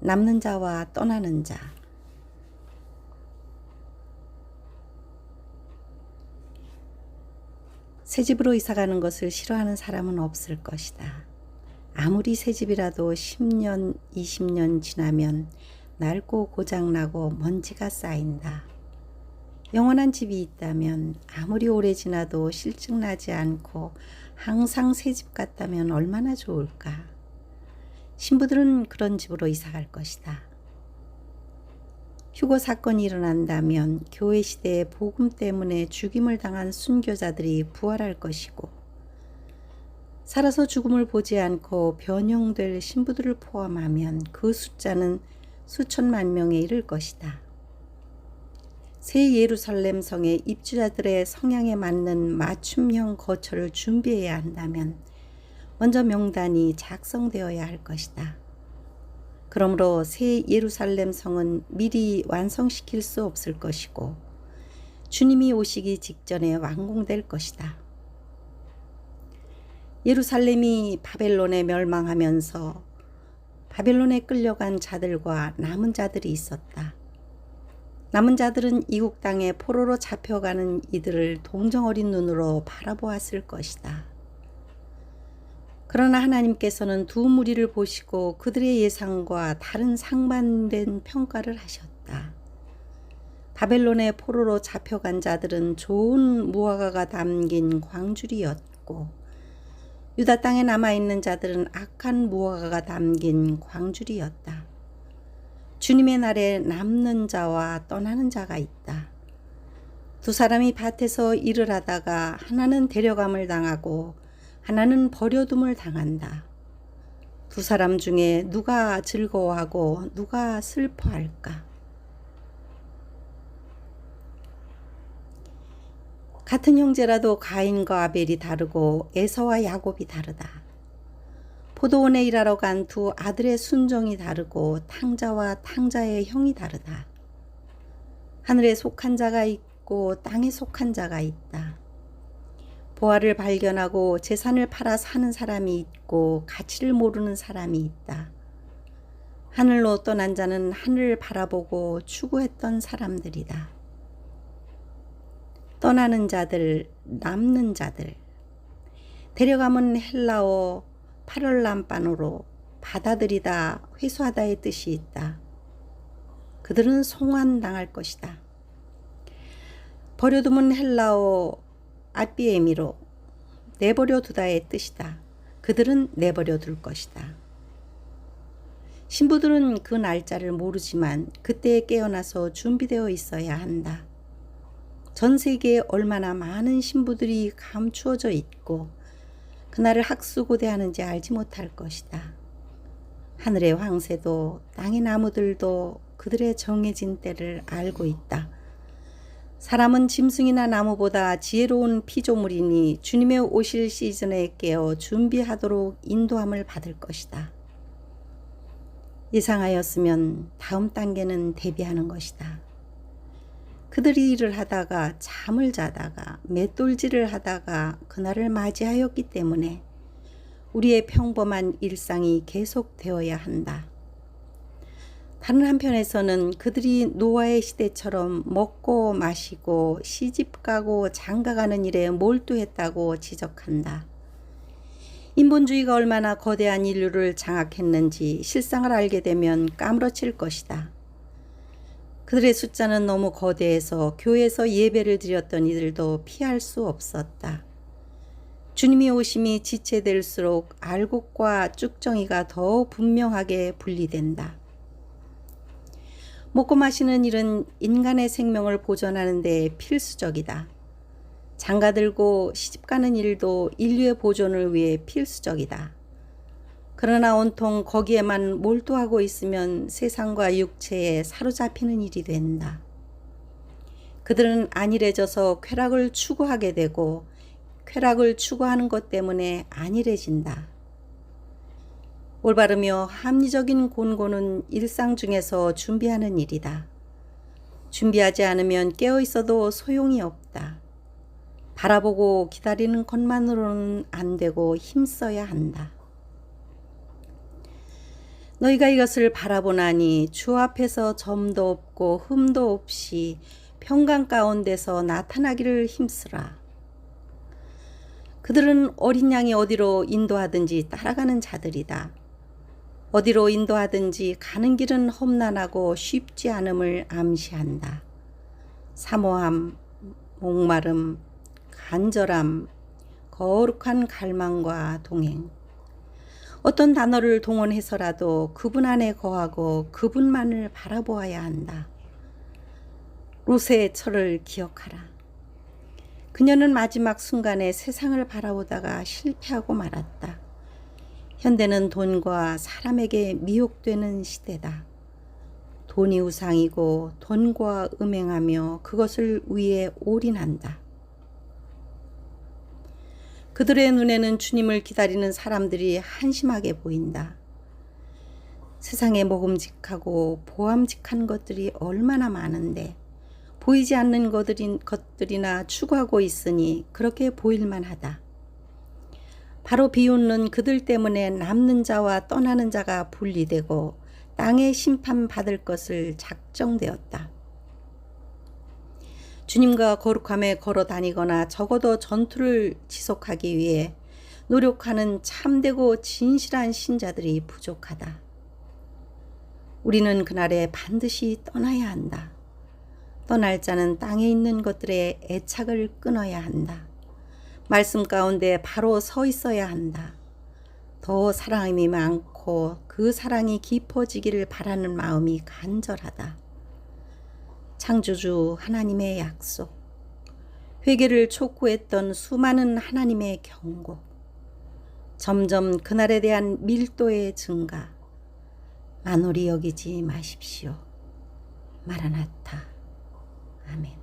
남는 자와 떠나는 자. 새 집으로 이사가는 것을 싫어하는 사람은 없을 것이다. 아무리 새 집이라도 10년, 20년 지나면 낡고 고장나고 먼지가 쌓인다. 영원한 집이 있다면 아무리 오래 지나도 실증나지 않고 항상 새 집 같다면 얼마나 좋을까. 신부들은 그런 집으로 이사갈 것이다. 휴거 사건이 일어난다면 교회 시대의 복음 때문에 죽임을 당한 순교자들이 부활할 것이고, 살아서 죽음을 보지 않고 변형될 신부들을 포함하면 그 숫자는 수천만 명에 이를 것이다. 새 예루살렘 성의 입주자들의 성향에 맞는 맞춤형 거처를 준비해야 한다면 먼저 명단이 작성되어야 할 것이다. 그러므로 새 예루살렘 성은 미리 완성시킬 수 없을 것이고 주님이 오시기 직전에 완공될 것이다. 예루살렘이 바벨론에 멸망하면서 바벨론에 끌려간 자들과 남은 자들이 있었다. 남은 자들은 이국 땅에 포로로 잡혀가는 이들을 동정어린 눈으로 바라보았을 것이다. 그러나 하나님께서는 두 무리를 보시고 그들의 예상과 다른 상반된 평가를 하셨다. 바벨론의 포로로 잡혀간 자들은 좋은 무화과가 담긴 광주리였고, 유다 땅에 남아있는 자들은 악한 무화과가 담긴 광주리였다. 주님의 날에 남는 자와 떠나는 자가 있다. 두 사람이 밭에서 일을 하다가 하나는 데려감을 당하고 하나는 버려둠을 당한다. 두 사람 중에 누가 즐거워하고 누가 슬퍼할까? 같은 형제라도 가인과 아벨이 다르고 에서와 야곱이 다르다. 포도원에 일하러 간 두 아들의 순종이 다르고 탕자와 탕자의 형이 다르다. 하늘에 속한 자가 있고 땅에 속한 자가 있다. 보화를 발견하고 재산을 팔아 사는 사람이 있고 가치를 모르는 사람이 있다. 하늘로 떠난 자는 하늘을 바라보고 추구했던 사람들이다. 떠나는 자들, 남는 자들. 데려감은 헬라어 파럴람반어로 받아들이다, 회수하다의 뜻이 있다. 그들은 송환당할 것이다. 버려둠은 헬라어 아비에미로 내버려 두다의 뜻이다. 그들은 내버려 둘 것이다. 신부들은 그 날짜를 모르지만 그때에 깨어나서 준비되어 있어야 한다. 전 세계에 얼마나 많은 신부들이 감추어져 있고 그날을 학수고대하는지 알지 못할 것이다. 하늘의 황새도 땅의 나무들도 그들의 정해진 때를 알고 있다. 사람은 짐승이나 나무보다 지혜로운 피조물이니 주님의 오실 시즌에 깨어 준비하도록 인도함을 받을 것이다. 예상하였으면 다음 단계는 대비하는 것이다. 그들이 일을 하다가 잠을 자다가 맷돌질을 하다가 그날을 맞이하였기 때문에 우리의 평범한 일상이 계속되어야 한다. 다른 한편에서는 그들이 노아의 시대처럼 먹고 마시고 시집가고 장가가는 일에 몰두했다고 지적한다. 인본주의가 얼마나 거대한 인류를 장악했는지 실상을 알게 되면 까무러칠 것이다. 그들의 숫자는 너무 거대해서 교회에서 예배를 드렸던 이들도 피할 수 없었다. 주님이 오심이 지체될수록 알곡과 쭉정이가 더 분명하게 분리된다. 먹고 마시는 일은 인간의 생명을 보존하는 데 필수적이다. 장가들고 시집가는 일도 인류의 보존을 위해 필수적이다. 그러나 온통 거기에만 몰두하고 있으면 세상과 육체에 사로잡히는 일이 된다. 그들은 안일해져서 쾌락을 추구하게 되고 쾌락을 추구하는 것 때문에 안일해진다. 올바르며 합리적인 곤고는 일상 중에서 준비하는 일이다. 준비하지 않으면 깨어있어도 소용이 없다. 바라보고 기다리는 것만으로는 안 되고 힘써야 한다. 너희가 이것을 바라보나니 주 앞에서 점도 없고 흠도 없이 평강 가운데서 나타나기를 힘쓰라. 그들은 어린 양이 어디로 인도하든지 따라가는 자들이다. 어디로 인도하든지 가는 길은 험난하고 쉽지 않음을 암시한다. 사모함, 목마름, 간절함, 거룩한 갈망과 동행. 어떤 단어를 동원해서라도 그분 안에 거하고 그분만을 바라보아야 한다. 롯의 철을 기억하라. 그녀는 마지막 순간에 세상을 바라보다가 실패하고 말았다. 현대는 돈과 사람에게 미혹되는 시대다. 돈이 우상이고 돈과 음행하며 그것을 위해 올인한다. 그들의 눈에는 주님을 기다리는 사람들이 한심하게 보인다. 세상에 먹음직하고 보암직한 것들이 얼마나 많은데 보이지 않는 것들이나 추구하고 있으니 그렇게 보일만 하다. 바로 비웃는 그들 때문에 남는 자와 떠나는 자가 분리되고 땅에 심판받을 것을 작정되었다. 주님과 거룩함에 걸어 다니거나 적어도 전투를 지속하기 위해 노력하는 참되고 진실한 신자들이 부족하다. 우리는 그날에 반드시 떠나야 한다. 떠날 자는 땅에 있는 것들의 애착을 끊어야 한다. 말씀 가운데 바로 서 있어야 한다. 더 사랑이 많고 그 사랑이 깊어지기를 바라는 마음이 간절하다. 창조주 하나님의 약속, 회개를 촉구했던 수많은 하나님의 경고, 점점 그날에 대한 밀도의 증가, 만홀히 여기지 마십시오. 마라나타. 아멘.